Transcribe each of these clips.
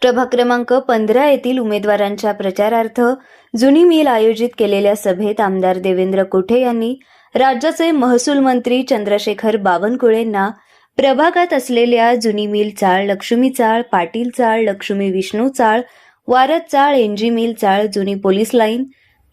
प्रभाग क्रमांक 15 येथील उमेदवारांच्या प्रचारार्थ जुनी मिल आयोजित केलेल्या सभेत आमदार देवेंद्र कोठे यांनी राज्याचे महसूल मंत्री चंद्रशेखर बावनकुळेंना प्रभागात असलेल्या जुनी मिल चाळ, लक्ष्मी चाळ, पाटील चाळ, लक्ष्मी विष्णू चाळ, वारद चाळ, एनजी मिल चाळ, जुनी पोलीस लाईन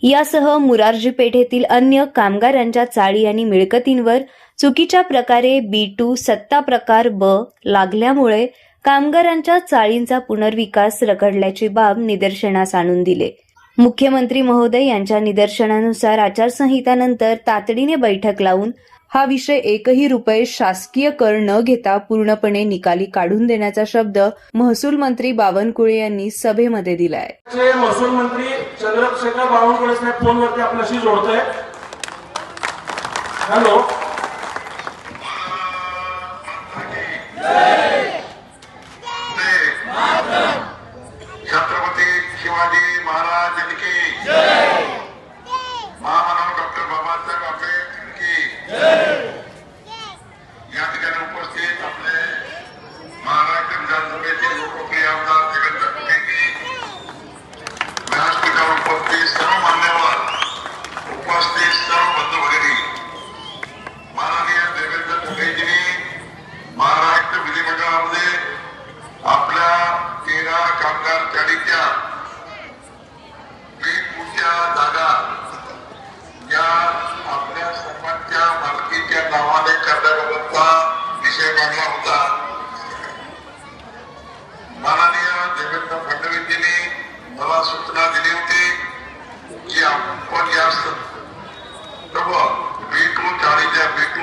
यासह मुरारजी पेठेतील अन्य कामगारांच्या चाळी आणि मिळकतींवर चुकीच्या प्रकारे B2 सत्ता प्रकार ब लागल्यामुळे कामगारांच्या चाळींचा पुनर्विकास रखडल्याची बाब निदर्शनास आणून दिले। मुख्यमंत्री महोदय यांच्या निदर्शनानुसार आचारसंहितानंतर तातडीने बैठक लावून हा विषय एकही रुपये शासकीय कर न घेता पूर्णपणे निकाली काढून देण्याचा शब्द महसूल मंत्री बावनकुळे यांनी सभेमध्ये दिलाय। महसूल मंत्री चंद्रशेखर बावनकुळे साहेब फोनवरती आपल्याशी जोडतोय। हॅलो, छत्रपती शिवाजी महाराज की जय, महामानव डॉक्टर बाबासाहेब आंबेडकर की जय। या ठिकाणी उपस्थित आपले महाराष्ट्र विधानसभेचे लोकप्रिय आमदार देवेंद्र कोठेजी, व्यासपीठावर उपस्थित सर्व मान्यवर, उपस्थित सर्व बंधू भगिनी, माननीय देवेंद्र कोठेजींनी महाराष्ट्र विधिमंडळामध्ये आपल्या 13 कामगार चाळीच्या पुढच्या जागा या आपल्या सर्वांच्या मालकीच्या नावाने करण्याबाबतचा विषय मांडला होता। माननीय देवेंद्र फडणवीसजींनी मला सूचना दिली होती की आपण या सर्व B2 चाळीच्या B2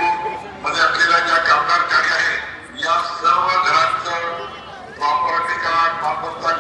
मध्ये असलेल्या ज्या कामगार चाळी आहेत या सर्व घरांचं प्रॉपर्टी कार्ड, मालमत्ता